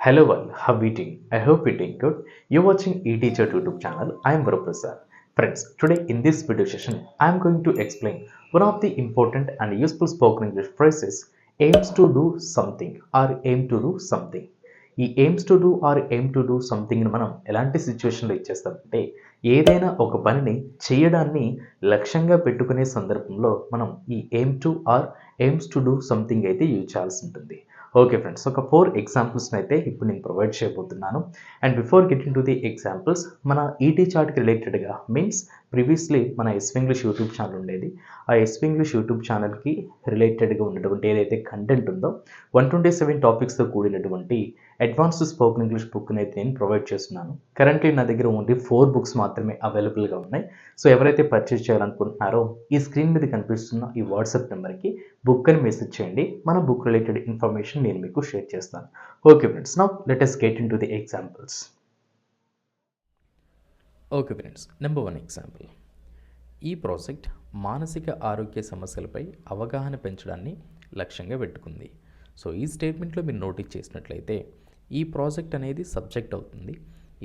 Hello all, how are you doing? I hope you're doing good. You're watching eTeacher YouTube channel. I am Guruprasad. Friends, today in this video session, I am going to explain one of the important and useful spoken English phrases aims to do something or aim to do something. ఈ aims to do or aim to do సంథింగ్ని మనం ఎలాంటి సిచ్యువేషన్లో ఇచ్చేస్తామంటే ఏదైనా ఒక పనిని చేయడాన్ని లక్ష్యంగా పెట్టుకునే సందర్భంలో మనం ఈ aim to or aims to do something అయితే యూజ్ చేయాల్సి ఉంటుంది. ఓకే ఫ్రెండ్స్, ఒక 4 ఎగ్జాంపుల్స్ని అయితే ఇప్పుడు నేను ప్రొవైడ్ చేయబోతున్నాను. And before getting to the examples, మన ఈటీ చార్ట్కి రిలేటెడ్గా మీన్స్ ప్రీవియస్లీ మన ఎస్వి ఇంగ్లీష్ యూట్యూబ్ ఛానల్ ఉండేది. ఆ ఎస్వి ఇంగ్లీష్ యూట్యూబ్ ఛానల్కి రిలేటెడ్గా ఉన్నటువంటి ఏదైతే కంటెంట్ ఉందో 127 టాపిక్స్తో కూడినటువంటి అడ్వాన్స్డ్ స్పోకెన్ ఇంగ్లీష్ బుక్ని అయితే నేను ప్రొవైడ్ చేస్తున్నాను. కరెంట్లీ నా దగ్గర ఓన్లీ 4 బుక్స్ మాత్రమే అవైలబుల్గా ఉన్నాయి. సో ఎవరైతే పర్చేస్ చేయాలనుకుంటున్నారో ఈ స్క్రీన్ మీద కనిపిస్తున్న ఈ వాట్సాప్ నెంబర్కి బుక్ అని మెసేజ్ చేయండి. మన బుక్ రిలేటెడ్ ఇన్ఫర్మేషన్ నేను మీకు షేర్ చేస్తాను. Okay friends, now let us get into the examples. Okay friends, number 1 example. ఈ ప్రాజెక్ట్ మానసిక ఆరోగ్య సమస్యలపై అవగాహన పెంచడాన్ని లక్ష్యంగా పెట్టుకుంది. సో ఈ స్టేట్మెంట్లో మీరు నోటీస్ చేసినట్లయితే ఈ ప్రాజెక్ట్ అనేది సబ్జెక్ట్ అవుతుంది.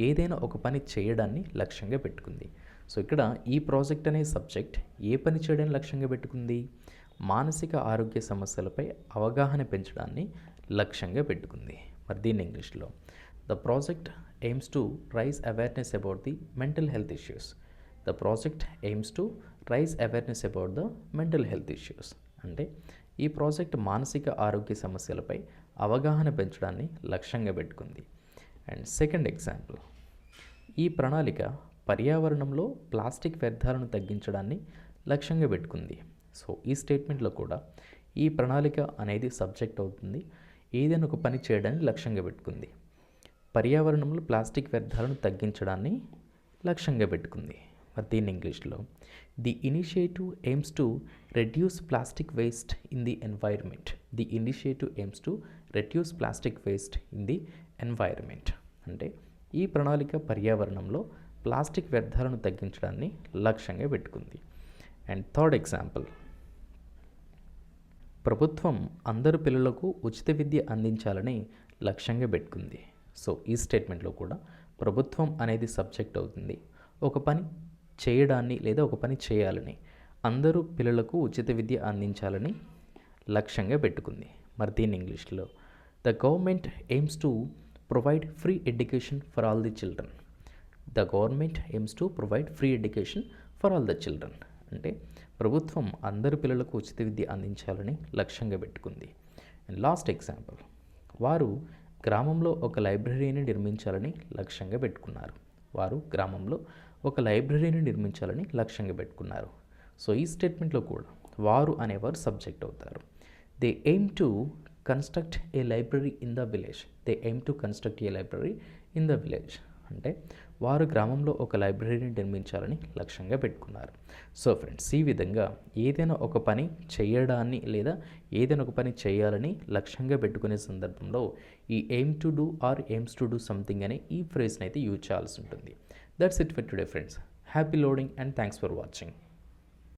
ఏదైనా ఒక పని చేయడాన్ని లక్ష్యంగా పెట్టుకుంది. సో ఇక్కడ ఈ ప్రాజెక్ట్ అనే సబ్జెక్ట్ ఏ పని చేయడాన్ని లక్ష్యంగా పెట్టుకుంది? మానసిక ఆరోగ్య సమస్యలపై అవగాహన పెంచడాన్ని లక్ష్యంగా పెట్టుకుంది. మరి దీన్ని ఇంగ్లీష్లో the project aims to raise awareness about the mental health issues. The project aims to raise awareness about the mental health issues అంటే ఈ ప్రాజెక్ట్ మానసిక ఆరోగ్య సమస్యలపై అవగాహన పెంచడాన్ని లక్ష్యంగా పెట్టుకుంది. అండ్ సెకండ్ ఎగ్జాంపుల్, ఈ ప్రణాళిక పర్యావరణంలో ప్లాస్టిక్ వ్యర్థాలను తగ్గించడాన్ని లక్ష్యంగా పెట్టుకుంది. సో ఈ స్టేట్మెంట్లో కూడా ఈ ప్రణాళిక అనేది సబ్జెక్ట్ అవుతుంది. ఏదైనా ఒక పని చేయడాన్ని లక్ష్యంగా పెట్టుకుంది. పర్యావరణంలో ప్లాస్టిక్ వ్యర్థాలను తగ్గించడాన్ని లక్ష్యంగా పెట్టుకుంది. మరి దీన్ని ఇంగ్లీష్లో the initiative AIIMS to reduce plastic waste in the environment. The initiative AIIMS to reduce plastic waste in the environment అంటే ఈ ప్రణాళిక పర్యావరణంలో ప్లాస్టిక్ వ్యర్థాలను తగ్గించడాన్ని లక్ష్యంగా పెట్టుకుంది. అండ్ థర్డ్ ఎగ్జాంపుల్, ప్రభుత్వం అందరు పిల్లలకు ఉచిత విద్య అందించాలని లక్ష్యంగా పెట్టుకుంది. సో ఈ స్టేట్మెంట్లో కూడా ప్రభుత్వం అనేది సబ్జెక్ట్ అవుతుంది. ఒక పని చేయడాన్ని లేదా ఒక పని చేయాలని అందరూ పిల్లలకు ఉచిత విద్య అందించాలని లక్ష్యంగా పెట్టుకుంది. మరి దీన్ని ఇంగ్లీష్లో the government AIIMS to provide free education for all the children. The government AIIMS to provide free education for all the children అంటే ప్రభుత్వం అందరు పిల్లలకు ఉచిత విద్య అందించాలని లక్ష్యంగా పెట్టుకుంది. అండ్ లాస్ట్ ఎగ్జాంపుల్, వారు గ్రామంలో ఒక లైబ్రరీని నిర్మించాలని లక్ష్యంగా పెట్టుకున్నారు. వారు గ్రామంలో ఒక లైబ్రరీని నిర్మించాలని లక్ష్యంగా పెట్టుకున్నారు. సో ఈ స్టేట్మెంట్లో కూడా వారు అనేవారు సబ్జెక్ట్ అవుతారు. They aim to construct a library in the village. They aim to construct a library in the village అంటే వారు గ్రామంలో ఒక లైబ్రరీని నిర్మించాలని లక్ష్యంగా పెట్టుకున్నారు. సో ఫ్రెండ్స్, ఈ విధంగా ఏదైనా ఒక పని చేయడాన్ని లేదా ఏదైనా ఒక పని చేయాలని లక్ష్యంగా పెట్టుకునే సందర్భంలో ఈ aim to do are aims to do something అనే ఈ ఫ్రేజ్ని అయితే యూజ్ చేయాల్సి ఉంటుంది. That's it for today friends. Happy loading and thanks for watching.